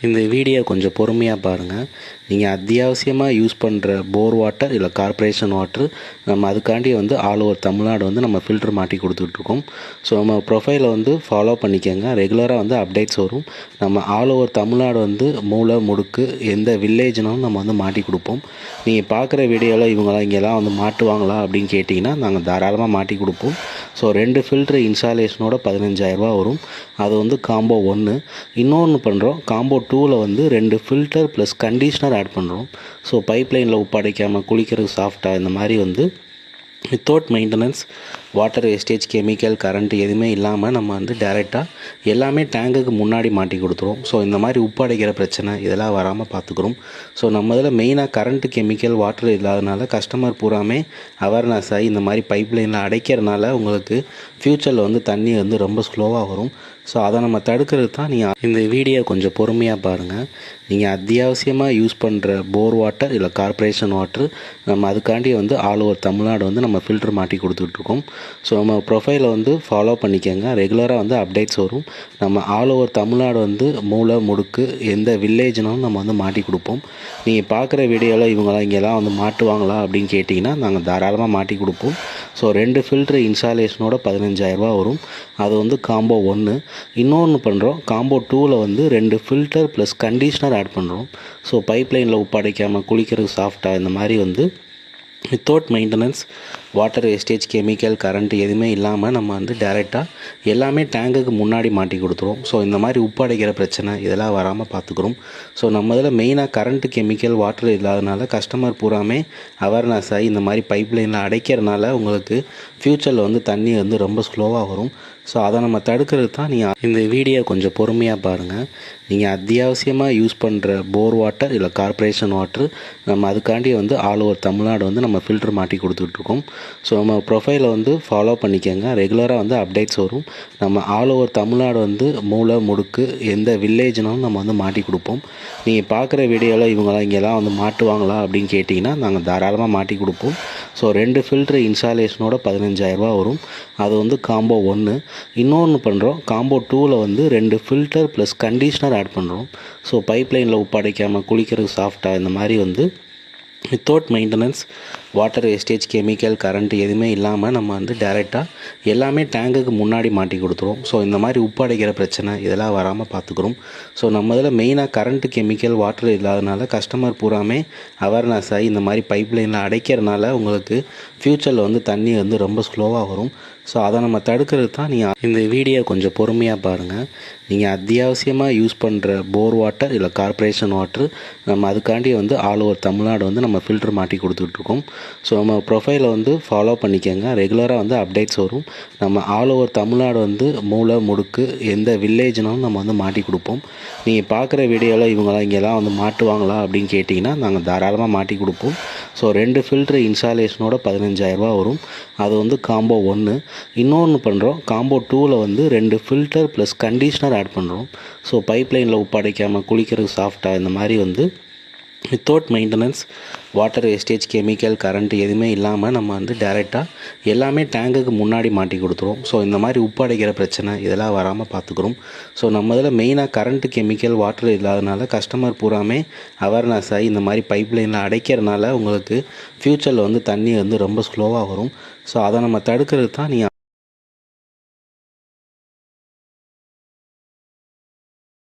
இந்த வீடியோ கொஞ்சம் பொறுமையாக பாருங்கள். நீங்கள் அத்தியாவசியமாக யூஸ் பண்ணுற போர் வாட்டர் இல்லை கார்ப்பரேஷன் வாட்ரு நம்ம அதுக்காண்டி ஆல் ஓவர் தமிழ்நாடு நம்ம ஃபில்ட்ரு மாட்டி கொடுத்துட்ருக்கோம். ஸோ நம்ம ப்ரொஃபைலை ஃபாலோ பண்ணிக்கோங்க. ரெகுலராக அப்டேட்ஸ் வரும். நம்ம ஆல் ஓவர் தமிழ்நாடு மூலை முடுக்கு எந்த வில்லேஜ்னாலும் நம்ம மாட்டி கொடுப்போம். நீங்கள் பார்க்குற வீடியோவில் இங்கெல்லாம் மாட்டுவாங்களா அப்படின்னு கேட்டிங்கன்னா நாங்கள் தாராளமாக மாட்டி கொடுப்போம். ஸோ 2 ஃபில்ட்ரு இன்ஸ்டாலேஷனோட 15,000 வரும். அது காம்போ 1. இன்னொன்று பண்ணுறோம். காம்போ 2ல் 2 ஃபில்டர் ப்ளஸ் கண்டிஷ்னர் ஆட் பண்ணுறோம். ஸோ பைப்லைனில் உப்பு அடைக்காமல் குளிக்கிறதுக்கு சாஃப்டாக இந்த மாதிரி without maintenance water wastage chemical current எதுவுமே இல்லாமல் நம்ம டைரெக்டாக எல்லாமே டேங்குக்கு முன்னாடி மாட்டி கொடுத்துருவோம். ஸோ இந்த மாதிரி உப்பு அடைக்கிற பிரச்சனை இதெல்லாம் வராமல் பார்த்துக்குறோம். ஸோ நம்ம இதில் மெயினாக கரண்ட்டு கெமிக்கல் வாட்டர் இல்லாதனால கஸ்டமர் பூராமே அவேர்னஸ் ஆகி இந்த மாதிரி பைப்லைனில் அடைக்கிறதுனால உங்களுக்கு ஃப்யூச்சரில் தண்ணி ரொம்ப ஸ்லோவாக வரும். ஸோ அதை நம்ம தடுக்கிறது தான். நீங்கள் இந்த வீடியோ கொஞ்சம் பொறுமையாக பாருங்கள். நீங்கள் அத்தியாவசியமாக யூஸ் பண்ணுற போர் வாட்டர் இல்லை கார்ப்பரேஷன் வாட்ரு நம்ம அதுக்காண்டி ஆல் ஓவர் தமிழ்நாடு நம்ம ஃபில்ட்ரு மாட்டி கொடுத்துட்ருக்கோம். ஸோ நம்ம ப்ரொஃபைலை ஃபாலோ பண்ணிக்கோங்க. ரெகுலராக அப்டேட்ஸ் வரும். நம்ம ஆல் ஓவர் தமிழ்நாடு மூலை முடுக்கு எந்த வில்லேஜ்னாலும் நம்ம மாட்டி கொடுப்போம். நீங்கள் பார்க்குற வீடியோவில் இங்கெல்லாம் மாட்டுவாங்களா அப்படின்னு கேட்டிங்கன்னா நாங்கள் தாராளமாக மாட்டி கொடுப்போம். ஸோ 2 ஃபில்ட்ரு இன்ஸ்டாலேஷனோட 15,000 வரும். அது காம்போ 1. இன்னொன்று பண்ணுறோம். காம்போ 2ல் 2 ஃபில்டர் ப்ளஸ் கண்டிஷ்னர் ஆட் பண்ணுறோம். ஸோ பைப்லைனில் உப்பு அடைக்காமல் குளிக்கிறதுக்கு சாஃப்டாக இந்த மாதிரி without maintenance water wastage chemical current எதுவுமே இல்லாமல் நம்ம டைரெக்டாக எல்லாமே டேங்குக்கு முன்னாடி மாட்டி கொடுத்துருவோம். ஸோ இந்த மாதிரி உப்பு அடைக்கிற பிரச்சனை இதெல்லாம் வராமல் பார்த்துக்குறோம். ஸோ நம்ம இதில் மெயினாக கரண்ட்டு கெமிக்கல் வாட்டர் இல்லாதனால கஸ்டமர் பூராமே அவேர்னஸ் ஆகி இந்த மாதிரி பைப்லைனில் அடைக்கிறதுனால உங்களுக்கு ஃப்யூச்சரில் தண்ணி ரொம்ப ஸ்லோவாக வரும். ஸோ அதை நம்ம தடுக்கிறது தான். நீங்கள் இந்த வீடியோ கொஞ்சம் பொறுமையாக பாருங்கள். நீங்கள் அத்தியாவசியமாக யூஸ் பண்ணுற போர் வாட்டர் இல்லை கார்ப்பரேஷன் வாட்ரு நம்ம அதுக்காண்டி ஆல் ஓவர் தமிழ்நாடு நம்ம ஃபில்ட்ரு மாட்டி கொடுத்துட்ருக்கோம். ஸோ நம்ம ப்ரொஃபைலை ஃபாலோ பண்ணிக்கோங்க. ரெகுலராக அப்டேட்ஸ் வரும். நம்ம ஆல் ஓவர் தமிழ்நாடு மூலை முடுக்கு எந்த வில்லேஜ்னாலும் நம்ம மாட்டி கொடுப்போம். நீங்கள் பார்க்குற வீடியோவில் இங்கெல்லாம் மாட்டுவாங்களா அப்படின்னு கேட்டிங்கன்னா நாங்கள் தாராளமாக மாட்டி கொடுப்போம். ஸோ 2 ஃபில்ட்ரு இன்ஸ்டாலேஷனோட 15,000 வரும். அது காம்போ 1. இன்னொன்று பண்ணுறோம். காம்போ 2ல் 2 ஃபில்டர் ப்ளஸ் கண்டிஷ்னர் ஆட் பண்ணுறோம். ஸோ பைப்லைனில் உப்பு அடைக்காமல் குளிக்கிறதுக்கு சாஃப்டாக இந்த மாதிரி without maintenance water wastage chemical current எதுவுமே இல்லாமல் நம்ம டைரெக்டாக எல்லாமே டேங்குக்கு முன்னாடி மாட்டி கொடுத்துருவோம். ஸோ இந்த மாதிரி உப்பு அடைக்கிற பிரச்சனை இதெல்லாம் வராமல் பார்த்துக்குறோம். ஸோ நம்ம இதில் மெயினாக கரண்ட்டு கெமிக்கல் வாட்டர் இல்லாதனால கஸ்டமர் பூராமே அவேர்னஸ் ஆகி இந்த மாதிரி பைப்லைனில் அடைக்கிறதுனால உங்களுக்கு ஃப்யூச்சரில் தண்ணி ரொம்ப ஸ்லோவாக வரும். ஸோ அதை நம்ம தடுக்கிறது தான். நீங்கள் இந்த வீடியோ கொஞ்சம் பொறுமையாக பாருங்கள். நீங்கள் அத்தியாவசியமாக யூஸ் பண்ணுற போர் வாட்டர் இல்லை கார்ப்பரேஷன் வாட்ரு நம்ம அதுக்காண்டி ஆல் ஓவர் தமிழ்நாடு நம்ம ஃபில்ட்ரு மாட்டி கொடுத்துட்ருக்கோம். ஸோ நம்ம ப்ரொஃபைலை ஃபாலோ பண்ணிக்கோங்க. ரெகுலராக அப்டேட்ஸ் வரும். நம்ம ஆல் ஓவர் தமிழ்நாடு மூலை முடுக்கு எந்த வில்லேஜ்னாலும் நம்ம மாட்டி கொடுப்போம். நீங்கள் பார்க்குற வீடியோவில் இங்கெல்லாம் மாட்டுவாங்களா அப்படின்னு கேட்டிங்கன்னா நாங்கள் தாராளமாக மாட்டி கொடுப்போம். ஸோ 2 ஃபில்ட்ரு இன்ஸ்டாலேஷனோட 15,000 வரும். அது காம்போ 1. இன்னொன்று பண்ணுறோம். காம்போ 2ல் 2 ஃபில்டர் ப்ளஸ் கண்டிஷ்னர் ஆட் பண்ணுறோம். ஸோ பைப்லைனில் உப்பு அடைக்காமல் குளிக்கிறதுக்கு சாஃப்டாக இந்த மாதிரி without maintenance water wastage chemical current எதுவுமே இல்லாமல் நம்ம டைரெக்டாக எல்லாமே டேங்குக்கு முன்னாடி மாட்டி கொடுத்துருவோம். ஸோ இந்த மாதிரி உப்பு அடைக்கிற பிரச்சனை இதெல்லாம் வராமல் பார்த்துக்குறோம். ஸோ நம்ம இதில் மெயினாக கரண்ட்டு கெமிக்கல் வாட்டர் இல்லாதனால கஸ்டமர் பூராமே அவேர்னஸ் ஆகி இந்த மாதிரி பைப்லைனில் அடைக்கிறதுனால உங்களுக்கு ஃப்யூச்சரில் தண்ணி ரொம்ப ஸ்லோவாக வரும். ஸோ அதை நம்ம தடுக்கிறது தான். நீங்கள்